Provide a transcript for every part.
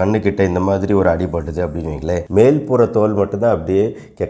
கண்ணுக்கிட்ட இந்த மாதிரி ஒரு அடிபட்டுது அப்படின்னு வைங்களேன், மேல்புற தோல் மட்டும்தான் அப்படியே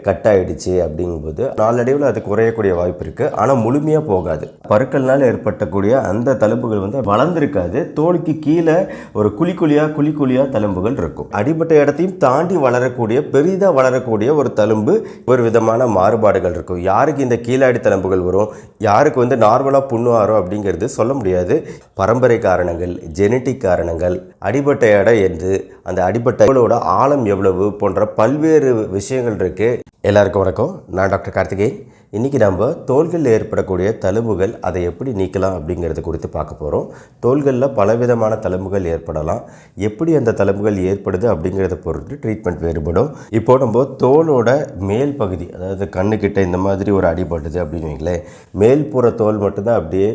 கட் ஆகிடுச்சு அப்படிங்கும்போது நாளடைவில் அது குறையக்கூடிய வாய்ப்பு இருக்குது. ஆனால் முழுமையாக போகாது. பருக்கள்னால் ஏற்பட்டக்கூடிய அந்த தழும்புகள் வந்து வளர்ந்துருக்காது. தோலுக்கு கீழே ஒரு குழி குழியாக தழும்புகள் இருக்கும். அடிபட்ட இடத்தையும் தாண்டி வளரக்கூடிய பெரிதாக வளரக்கூடிய ஒரு தழும்பு ஒரு விதமான மாறுபாடுகள் இருக்கும். யாருக்கு இந்த கீழாடி தழும்புகள் வரும், யாருக்கு வந்து நார்மலாக புண்ணு ஆறும் அப்படிங்கிறது சொல்ல முடியாது. பரம்பரை காரணங்கள், ஜெனட்டிக் காரணங்கள், அடிபட்ட இடம் என்று, அந்த அடிபட்ட தோலோட ஆழம் எவ்வளவு போன்ற பல்வேறு விஷயங்கள் இருக்குது. எல்லாருக்கும் வணக்கம். நான் டாக்டர் கார்த்திகேயன். இன்றைக்கி நம்ம தோள்களில் ஏற்படக்கூடிய தழும்புகள் அதை எப்படி நீக்கலாம் அப்படிங்கிறது குறித்து பார்க்க போகிறோம். தோள்களில் பலவிதமான தழும்புகள் ஏற்படலாம். எப்படி அந்த தழும்புகள் ஏற்படுது அப்படிங்கிறத பொறுத்து ட்ரீட்மெண்ட் வேறுபடும். இப்போது நம்ம தோலோட மேல் பகுதி, அதாவது கண்ணுக்கிட்ட இந்த மாதிரி ஒரு அடிபட்டுது அப்படின்னு வைங்களேன், மேல்புற தோல் மட்டும்தான் அப்படியே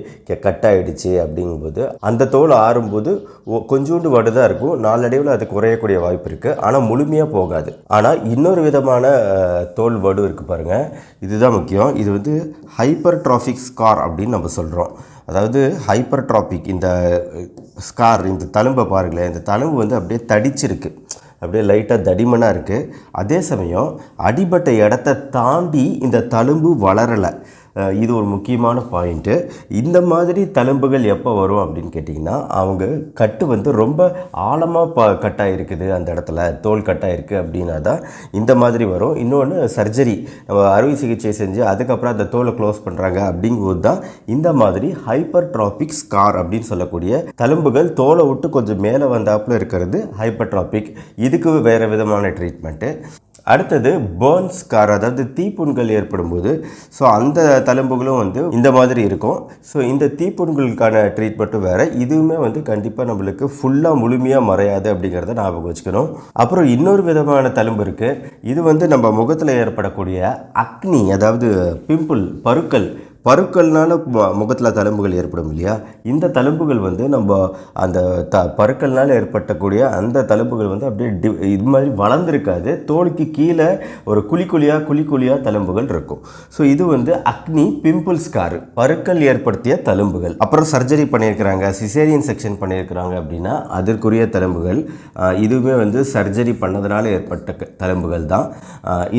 கட் ஆகிடுச்சு அப்படிங்கும்போது அந்த தோல் ஆறும்போது கொஞ்சோண்டு வடுதான் இருக்கும். நாளடைவில் அது குறையக்கூடிய வாய்ப்பு இருக்குது. ஆனால் முழுமையாக போகாது. ஆனால் இன்னொரு விதமான தோல் வடு இருக்குது பாருங்கள், இதுதான் முக்கியம். இது வந்து ஹைப்பர்ட்ராஃபிக் ஸ்கார் அப்படின்னு நம்ம சொல்கிறோம். அதாவது ஹைப்பர்ட்ராஃபிக் இந்த ஸ்கார், இந்த தழும்பை பாருங்களேன், இந்த தழும்பு வந்து அப்படியே தடிச்சிருக்கு, அப்படியே லைட்டாக தடிமனாக இருக்குது. அதே சமயம் அடிபட்ட இடத்த தாண்டி இந்த தழும்பு வளரலை. இது ஒரு முக்கியமான பாயிண்ட்டு. இந்த மாதிரி தழும்புகள் எப்போ வரும் அப்படின்னு கேட்டிங்கன்னா, அவங்க கட்டு வந்து ரொம்ப ஆழமாக கட்டாயிருக்குது, அந்த இடத்துல தோல் கட்டாயிருக்கு அப்படின்னா தான் இந்த மாதிரி வரும். இன்னொன்று சர்ஜரி, நம்ம அறுவை சிகிச்சை செஞ்சு அதுக்கப்புறம் அந்த தோலை க்ளோஸ் பண்ணுறாங்க அப்படிங்கும்போது தான் இந்த மாதிரி ஹைப்பர்ட்ராஃபிக் ஸ்கார் அப்படின்னு சொல்லக்கூடிய தழும்புகள் தோலை விட்டு கொஞ்சம் மேலே வந்தாப்புல இருக்கிறது ஹைப்பர்ட்ராஃபிக். இதுக்கு வேறு விதமான ட்ரீட்மெண்ட்டு. அடுத்தது பேர்ன் ஸ்கார், அதாவது தீப்புண்கள் ஏற்படும் போது ஸோ அந்த தழும்புகளும் வந்து இந்த மாதிரி இருக்கும். ஸோ இந்த தீப்புண்களுக்கான ட்ரீட்மெண்ட்டும் வேறு. இதுவுமே வந்து கண்டிப்பாக நம்மளுக்கு ஃபுல்லாக முழுமையாக மறையாது அப்படிங்கிறத ஞாபகம் வச்சுக்கணும். அப்புறம் இன்னொரு விதமான தழும்பு இருக்குது. இது வந்து நம்ம முகத்தில் ஏற்படக்கூடிய அக்னி, அதாவது பிம்பிள், பருக்கள்னால முகத்தில் தழும்புகள் ஏற்படும் இல்லையா. இந்த தழும்புகள் வந்து நம்ம அந்த பருக்கள்னால் ஏற்பட்டக்கூடிய அந்த தழும்புகள் வந்து அப்படியே இது மாதிரி வளர்ந்துருக்காது. தோலுக்கு கீழே ஒரு குழியாக தழும்புகள் இருக்கும். ஸோ இது வந்து அக்னி பிம்பிள் ஸ்கார், பருக்கள் ஏற்படுத்திய தழும்புகள். அப்புறம் சர்ஜரி பண்ணியிருக்கிறாங்க, சிசேரியன் செக்ஷன் பண்ணியிருக்கிறாங்க அப்படின்னா அதற்குரிய தழும்புகள். இதுவுமே வந்து சர்ஜரி பண்ணதுனால ஏற்பட்ட தழும்புகள் தான்.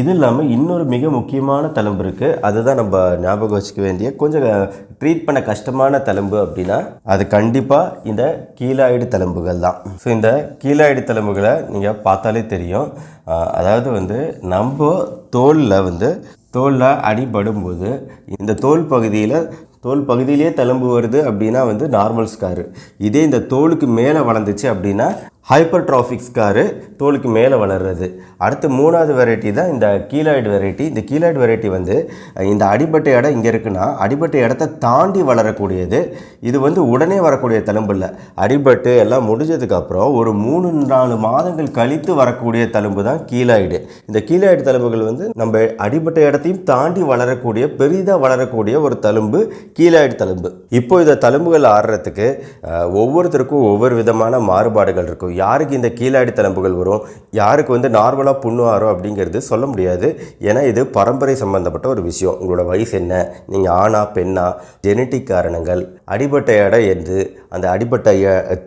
இது இல்லாமல் இன்னொரு மிக முக்கியமான தழும்பு இருக்குது. அதுதான் நம்ம ஞாபகம் வச்சுக்க வேண்டிய கொஞ்சம் ட்ரீட் பண்ண கஷ்டமான தழும்பு அப்படின்னா அது கண்டிப்பாக இந்த கீழாய்டு தழும்புகள் தான். ஸோ இந்த கீழாய்டு தழும்புகளை நீங்கள் பார்த்தாலே தெரியும். அதாவது வந்து நம்ம தோலில் அடிபடும்போது இந்த தோல் பகுதியிலே தழும்பு வருது அப்படின்னா வந்து நார்மல் ஸ்காரு. இதே இந்த தோலுக்கு மேலே வளர்ந்துச்சு அப்படின்னா ஹைப்பர்ட்ராஃபிக் ஸ்காரு, தோலுக்கு மேலே வளர்றது. அடுத்து மூணாவது வெரைட்டி தான் இந்த கீழாய்டு வெரைட்டி. இந்த கீழாய்டு வெரைட்டி வந்து இந்த அடிபட்ட இடம் இங்கே இருக்குன்னா அடிபட்ட இடத்த தாண்டி வளரக்கூடியது. இது வந்து உடனே வரக்கூடிய தழும்பு இல்லை. அடிபட்டு எல்லாம் முடிஞ்சதுக்கப்புறம் ஒரு 3-4 மாதங்கள் கழித்து வரக்கூடிய தழும்பு தான் கீழாய்டு. இந்த கீழாய்டு தழும்புகள் வந்து நம்ம அடிபட்ட இடத்தையும் தாண்டி வளரக்கூடிய பெரிதாக வளரக்கூடிய ஒரு தழும்பு கீழாய்டு தழும்பு. இப்போ இந்த தழும்புகள் ஆடுறதுக்கு ஒவ்வொருத்தருக்கும் ஒவ்வொரு விதமான மாறுபாடுகள் இருக்கும். யாருக்கு இந்த கீழாடி தழும்புகள் வரும், யாருக்கு வந்து நார்மலாக புண்ணு ஆறும் அப்படிங்கிறது சொல்ல முடியாது. ஏன்னா இது பரம்பரை சம்பந்தப்பட்ட ஒரு விஷயம். உங்களோட வயசு என்ன, நீங்கள் ஆணா பெண்ணா, ஜெனட்டிக் காரணங்கள், அடிபட்ட இடம் என்று, அந்த அடிபட்ட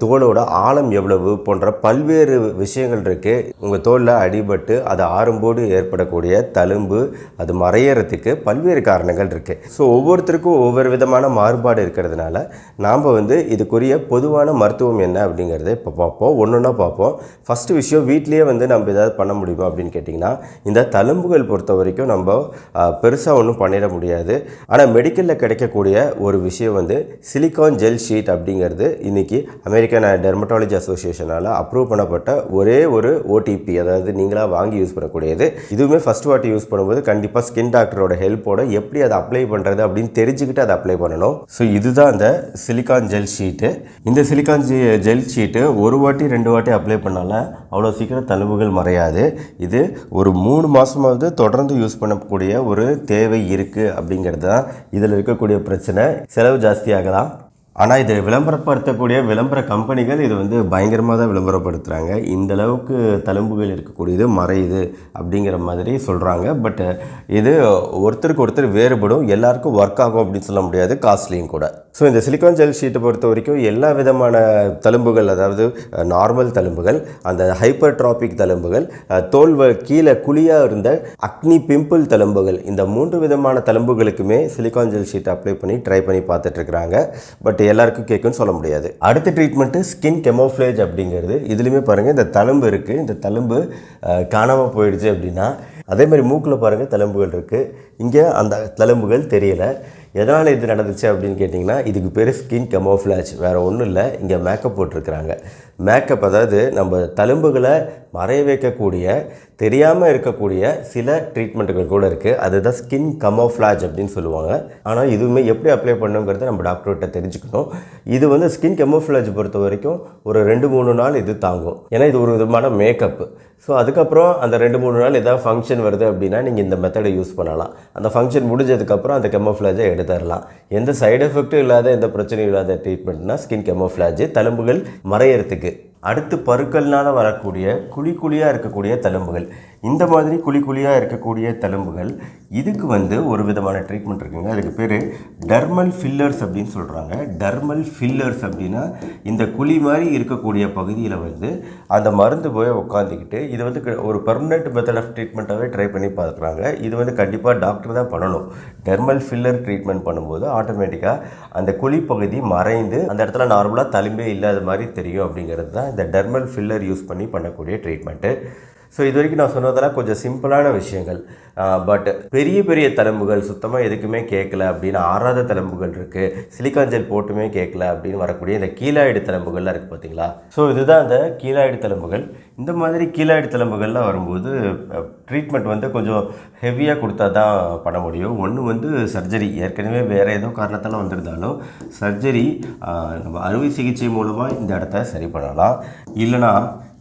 தோலோட ஆழம் எவ்வளவு போன்ற பல்வேறு விஷயங்கள் இருக்குது. உங்கள் தோலில் அடிபட்டு அது ஆறும்போது ஏற்படக்கூடிய தழும்பு அது மறையறதுக்கு பல்வேறு காரணங்கள் இருக்குது. ஸோ ஒவ்வொருத்தருக்கும் ஒவ்வொரு விதமான மாறுபாடு இருக்கிறதுனால நாம் வந்து இதுக்குரிய பொதுவான மருத்துவம் என்ன அப்படிங்கிறத இப்போ பார்ப்போம். ஒன்றுன்னா பார்ப்போம். ஃபஸ்ட்டு விஷயம், வீட்லேயே வந்து நம்ம ஏதாவது பண்ண முடியுமா அப்படின்னு கேட்டிங்கன்னா, இந்த தழும்புகள் பொறுத்த வரைக்கும் நம்ம பெருசாக ஒன்றும் பண்ணிட முடியாது. ஆனால் மெடிக்கலில் கிடைக்கக்கூடிய ஒரு விஷயம் வந்து சிலிக்கான் ஜெல் ஷீட் அப்படிங்கிறது இன்றைக்கி அமெரிக்கன் டெர்மட்டாலஜி அசோசியேஷனால் அப்ரூவ் பண்ணப்பட்ட ஒரே ஒரு ஓடிபி, அதாவது நீங்களாக வாங்கி யூஸ் பண்ணக்கூடியது. இதுவுமே ஃபஸ்ட் வாட்டி யூஸ் பண்ணும்போது கண்டிப்பாக ஸ்கின் டாக்டரோட ஹெல்ப்போட எப்படி அதை அப்ளை பண்ணுறது அப்படின்னு தெரிஞ்சுக்கிட்டு அதை அப்ளை பண்ணணும். ஸோ இதுதான் அந்த சிலிக்கான் ஜெல் ஷீட்டு. இந்த சிலிக்கான் ஜெல் ஷீட்டு ஒரு வாட்டி 2 வாட்டி அப்ளை பண்ணால அவ்வளோ சீக்கிரம் தழும்புகள் மறையாது. இது ஒரு 3 மாதமாவது தொடர்ந்து யூஸ் பண்ணக்கூடிய ஒரு தேவை இருக்குது அப்படிங்கிறது தான் இதில் இருக்கக்கூடிய பிரச்சனை. செலவு ஜாஸ்தியாகலாம். ஆனால் இதை விளம்பரப்படுத்தக்கூடிய விளம்பர கம்பெனிகள் இது வந்து பயங்கரமாக தான் விளம்பரப்படுத்துகிறாங்க. இந்த அளவுக்கு தழும்புகள் இருக்கக்கூடியது மறையுது அப்படிங்கிற மாதிரி சொல்கிறாங்க. பட் இது ஒருத்தருக்கு ஒருத்தர் வேறுபடும். எல்லாருக்கும் ஒர்க் ஆகும் அப்படின்னு சொல்ல முடியாது. காஸ்ட்லியும் கூட. ஸோ இந்த சிலிக்கான் ஜெல் ஷீட்டை பொறுத்த வரைக்கும் எல்லா விதமான தழும்புகள், அதாவது நார்மல் தழும்புகள், அந்த ஹைப்பர்ட்ராபிக் தழும்புகள், தோல் கீழே குழியாக இருந்த அக்னி பிம்பிள் தழும்புகள், இந்த 3 விதமான தழும்புகளுக்குமே சிலிக்கான் ஜெல் ஷீட் அப்ளை பண்ணி ட்ரை பண்ணி பார்த்துட்ருக்குறாங்க. பட் எல்லாருக்கும் கேட்குன்னு சொல்ல முடியாது. அடுத்த ட்ரீட்மெண்ட்டு ஸ்கின் கெமோஃப்ளேஜ் அப்படிங்கிறது. இதுலேயுமே பாருங்கள், இந்த தழும்பு இருக்குது, இந்த தழும்பு காணாமல் போயிடுச்சு அப்படின்னா, அதே மாதிரி மூக்கில் பாருங்கள் தழும்புகள் இருக்குது, இங்கே அந்த தழும்புகள் தெரியலை. எதனால் இது நடந்துச்சு அப்படின்னு கேட்டிங்கன்னா, இதுக்கு பேர் ஸ்கின் கெமோஃப்ளேஜ், வேறு ஒன்றும் இல்லை. இங்கே மேக்கப் போட்டிருக்கிறாங்க. மேக்கப், அதாவது நம்ம தழும்புகளை மறைய வைக்கக்கூடிய, தெரியாமல் இருக்கக்கூடிய சில ட்ரீட்மெண்ட்டுகள் கூட இருக்குது. அதுதான் ஸ்கின் கெமோஃப்ளேஜ் அப்படின்னு சொல்லுவாங்க. ஆனால் இதுவுமே எப்படி அப்ளை பண்ணுங்கிறத நம்ம டாக்டர்கிட்ட தெரிஞ்சுக்கணும். இது வந்து ஸ்கின் கெமோஃப்ளேஜ் பொறுத்த வரைக்கும் ஒரு 2-3 நாள் இது தாங்கும். ஏன்னா இது ஒரு விதமான மேக்கப்பு. ஸோ அதுக்கப்புறம் அந்த 2-3 நாள் ஏதாவது ஃபங்க்ஷன் வருது அப்படின்னா நீங்கள் இந்த மெத்தடை யூஸ் பண்ணலாம். அந்த ஃபங்க்ஷன் முடிஞ்சதுக்கப்புறம் அந்த கெமோஃப்ளேஜை எடுத்துடலாம். எந்த சைடு எஃபெக்ட்டும் இல்லாத, எந்த பிரச்சனையும் இல்லாத ட்ரீட்மெண்ட்னா ஸ்கின் கெமோஃப்ளேஜ், தழும்புகள் மறையறதுக்கு. அடுத்து பருக்கள்னால் வரக்கூடிய குழியாக இருக்கக்கூடிய தழும்புகள். இந்த மாதிரி குழியாக இருக்கக்கூடிய தழும்புகள், இதுக்கு வந்து ஒரு விதமான ட்ரீட்மெண்ட் இருக்குங்க. அதுக்கு பேர் டெர்மல் ஃபில்லர்ஸ் அப்படின்னு சொல்கிறாங்க. டெர்மல் ஃபில்லர்ஸ் அப்படின்னா இந்த குழி மாதிரி இருக்கக்கூடிய பகுதியில் வந்து அந்த மருந்து போய் உட்காந்துக்கிட்டு, இது வந்து ஒரு பெர்மனெண்ட் மெத்தட் ஆஃப் ட்ரீட்மெண்ட்டாகவே ட்ரை பண்ணி பார்க்குறாங்க. இது வந்து கண்டிப்பாக டாக்டர் தான் பண்ணணும். டெர்மல் ஃபில்லர் ட்ரீட்மெண்ட் பண்ணும்போது ஆட்டோமேட்டிக்காக அந்த குழி பகுதி மறைந்து அந்த இடத்துல நார்மலாக தழும்பே இல்லாத மாதிரி தெரியும். அப்படிங்கிறது தான் இந்த டெர்மல் ஃபில்லர் யூஸ் பண்ணி பண்ணக்கூடிய ட்ரீட்மெண்ட்டு. ஸோ இது வரைக்கும் நான் சொன்னதெல்லாம் கொஞ்சம் சிம்பிளான விஷயங்கள். பட் பெரிய தழும்புகள் சுத்தமாக எதுக்குமே கேட்கல அப்படின்னு, ஆறாத தழும்புகள் இருக்குது, சிலிக்கான் ஜெல் போட்டுமே கேட்கல அப்படின்னு வரக்கூடிய இந்த கீழாய்டு தழும்புகள்லாம் இருக்குது பார்த்தீங்களா. ஸோ இதுதான் அந்த கீழாய்டு தழும்புகள். இந்த மாதிரி கீழாய்டு தழும்புகள்லாம் வரும்போது ட்ரீட்மெண்ட் வந்து கொஞ்சம் ஹெவியாக கொடுத்தா தான் பண்ண முடியும். ஒன்று வந்து சர்ஜரி, ஏற்கனவே வேறு ஏதோ காரணத்தால் வந்திருந்தாலும் சர்ஜரி, நம்ம அறுவை சிகிச்சை மூலமாக இந்த இடத்த சரி பண்ணலாம். இல்லைனா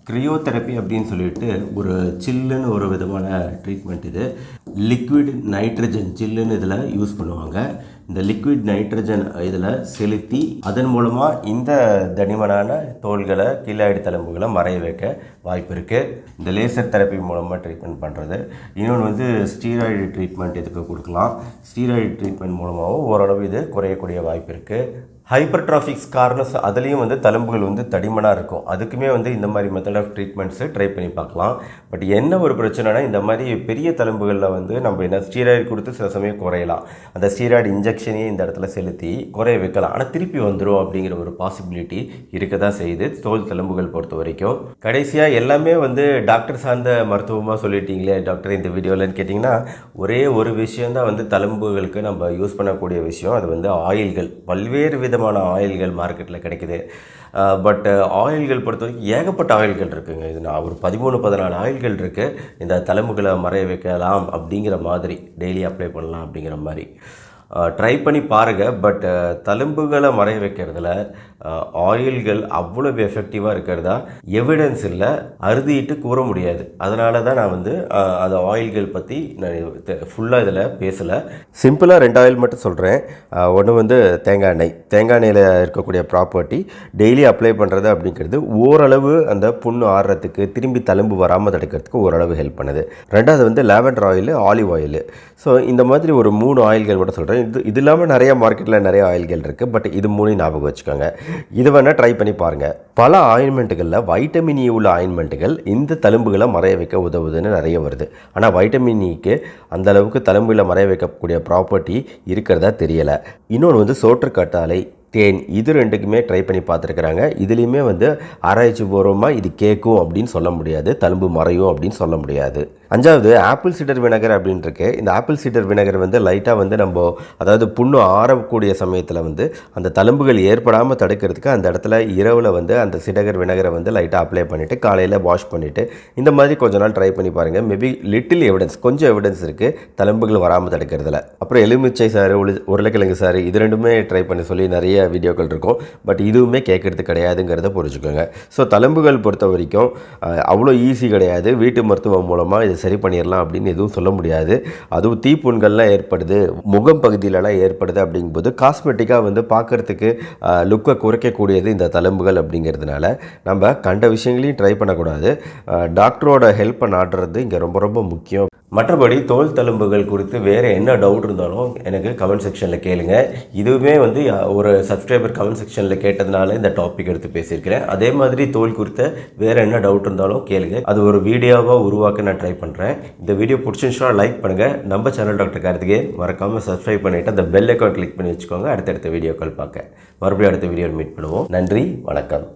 கிரையோதெரப்பி அப்படின்னு சொல்லிட்டு ஒரு சில்லுன்னு ஒரு விதமான ட்ரீட்மெண்ட். இது லிக்விட் நைட்ரஜன் சில்லுன்னு இதில் யூஸ் பண்ணுவாங்க. இந்த லிக்விட் நைட்ரஜன் இதில் செலுத்தி அதன் மூலமாக இந்த தடிமனான தோள்களை, கீழாய்டு தழும்புகளை மறைய வைக்க வாய்ப்பு இருக்குது. இந்த லேசர் தெரப்பி மூலமாக ட்ரீட்மெண்ட் பண்ணுறது. இன்னொன்று வந்து ஸ்டீராய்டு ட்ரீட்மெண்ட் இதுக்கு கொடுக்கலாம். ஸ்டீராய்டு ட்ரீட்மெண்ட் மூலமாகவும் ஓரளவு இது குறையக்கூடிய வாய்ப்பு இருக்குது. ஹைப்பர்ட்ராஃபிக் ஸ்கார்னஸ், அதுலேயும் வந்து தழும்புகள் வந்து தடிமனாக இருக்கும். அதுக்குமே வந்து இந்த மாதிரி மெத்தட் ஆஃப் ட்ரீட்மெண்ட்ஸு ட்ரை பண்ணி பார்க்கலாம். பட் என்ன ஒரு பிரச்சனைனா, இந்த மாதிரி பெரிய தழும்புகளில் வந்து நம்ம என்ன ஸ்டீராய்டு கொடுத்து சில சமயம் குறையலாம். அந்த ஸ்டீராய்டு இன்ஜெக்ஷனையே இந்த இடத்துல செலுத்தி குறைய வைக்கலாம். ஆனால் திருப்பி வந்துடும் அப்படிங்கிற ஒரு பாசிபிலிட்டி இருக்க தான் செய்யுது தோல் தழும்புகள் பொறுத்த வரைக்கும். கடைசியாக எல்லாமே வந்து டாக்டர் சார்ந்த மருத்துவமாக சொல்லிட்டீங்களே டாக்டர் இந்த வீடியோவில்னு கேட்டிங்கன்னா, ஒரே ஒரு விஷயந்தான் வந்து தழும்புகளுக்கு நம்ம யூஸ் பண்ணக்கூடிய விஷயம். அது வந்து ஆயில்கள். பல்வேறு விதமான ஆயில்கள் மார்க்கெட்டில் கிடைக்குது. பட் ஆயில்கள் பொறுத்த வரைக்கும் ஏகப்பட்ட ஆயில்கள் இருக்குங்க. இது நான் ஒரு 13-14 ஆயில்கள் இருக்குது. இந்த தழும்புகளை மறைய வைக்கலாம் அப்படிங்கிற மாதிரி, டெய்லி அப்ளை பண்ணலாம் அப்படிங்கிற மாதிரி ட்ரை பண்ணி பாருங்கள். பட் தழும்புகளை மறைய வைக்கிறதுல ஆயில்கள் அவ்வளோ எஃபெக்டிவாக இருக்கிறதா எவிடன்ஸ் இல்லை, அறுதிட்டு கூற முடியாது. அதனால தான் நான் வந்து அந்த ஆயில்கள் பற்றி நான் ஃபுல்லாக இதில் பேசலை. சிம்பிளாக 2 ஆயில் மட்டும் சொல்கிறேன். ஒன்று வந்து தேங்காய் எண்ணெய். தேங்காய் எண்ணெயில் இருக்கக்கூடிய ப்ராப்பர்ட்டி டெய்லி அப்ளை பண்ணுறது அப்படிங்கிறது ஓரளவு அந்த புண்ணு ஆடுறதுக்கு, திரும்பி தழும்பு வராமல் தடுக்கிறதுக்கு ஓரளவு ஹெல்ப் பண்ணுது. ரெண்டாவது வந்து lavender oil, olive oil. So இந்த மாதிரி ஒரு 3 ஆயில்கள் மட்டும் சொல்கிறேன். இது இல்லாமல் நிறைய மார்க்கெட்டில் நிறைய ஆயில்கள் இருக்குது. பட் இது 3 ஞாபகம் வச்சுக்கோங்க. இது வேணால் ட்ரை பண்ணி பாருங்கள். பல ஆயின்மெண்ட்டுகளில் வைட்டமின் இ உள்ள ஆயின்மெண்ட்டுகள் இந்த தழும்புகளை மறைய வைக்க உதவுதுன்னு நிறைய வருது. ஆனால் வைட்டமின் இக்கு அந்த அளவுக்கு தழும்புகளை மறைய வைக்கக்கூடிய ப்ராப்பர்ட்டி இருக்கிறதா தெரியலை. இன்னொன்று வந்து சோற்றுக்கற்றாழை, தேன், இது 2க்குமே ட்ரை பண்ணி பார்த்துருக்குறாங்க. இதுலேயுமே வந்து ஆராய்ச்சி பூர்வமாக இது கேட்கும் அப்படின்னு சொல்ல முடியாது, தழும்பு மறையும் அப்படின்னு சொல்ல முடியாது. 5வது ஆப்பிள் சீடர் வினகர் அப்படின்னு இருக்கு. இந்த ஆப்பிள் சீடர் வினகர் வந்து லைட்டாக வந்து நம்ம, அதாவது புண்ணு ஆறக்கூடிய சமயத்தில் வந்து அந்த தழும்புகள் ஏற்படாமல் தடுக்கிறதுக்கு அந்த இடத்துல இரவில் வந்து அந்த சீடர் வினகரை வந்து லைட்டாக அப்ளை பண்ணிவிட்டு காலையில் வாஷ் பண்ணிவிட்டு இந்த மாதிரி கொஞ்ச நாள் ட்ரை பண்ணி பாருங்கள். மேபி லிட்டில் எவிடன்ஸ், கொஞ்சம் எவிடன்ஸ் இருக்குது தழும்புகள் வராமல் தடுக்கிறதுல. அப்புறம் எலுமிச்சை சாறு, உருளைக்கிழங்கு சாறு, இது 2மே ட்ரை பண்ணி சொல்லி நிறைய வீடியோக்கள் இருக்கும். பட் இதுவுமே கேட்கறது கிடையாதுங்கிறத புரிஞ்சுக்கோங்க. ஸோ தழும்புகள் பொறுத்த வரைக்கும் அவ்வளோ ஈஸி கிடையாது. வீட்டு மருத்துவம் மூலமாக இதை சரி பண்ணிடலாம் அப்படின்னு எதுவும் சொல்ல முடியாது. அதுவும் தீப்புண்கள்லாம் ஏற்படுது, முகம் பகுதியிலலாம் ஏற்படுது அப்படிங்கும்போது காஸ்மெட்டிக்காக வந்து பார்க்குறதுக்கு லுக்கை குறைக்கக்கூடியது இந்த தழும்புகள் அப்படிங்கிறதுனால நம்ம கண்ட விஷயங்களையும் ட்ரை பண்ணக்கூடாது. டாக்டரோட ஹெல்ப்பை நாடுறது இங்கே ரொம்ப ரொம்ப முக்கியம். மற்றபடி தோல் தழும்புகள் குறித்து வேறு என்ன டவுட் இருந்தாலும் எனக்கு கமெண்ட் செக்ஷனில் கேளுங்க. இதுவுமே வந்து ஒரு சப்ஸ்கிரைபர் கமெண்ட் செக்ஷனில் கேட்டதுனால இந்த டாபிக் எடுத்து பேசியிருக்கிறேன். அதே மாதிரி தோல் குறித்த வேறு என்ன டவுட் இருந்தாலும் கேளுங்க. அது ஒரு வீடியோவாக உருவாக்க நான் ட்ரை பண்ணுறேன். இந்த வீடியோ பிடிச்சிருந்துச்சுன்னா லைக் பண்ணுங்கள். நம்ம சேனல் டாக்டர் கார்த்திகேயன் மறக்காமல் சப்ஸ்கிரைப் பண்ணிவிட்டு அந்த பெல் ஐக்கான் கிளிக் பண்ணி வச்சுக்கோங்க. அடுத்தடுத்த வீடியோக்கள் பார்க்க மறுபடியும் அடுத்த வீடியோவில் மீட் பண்ணுவோம். நன்றி, வணக்கம்.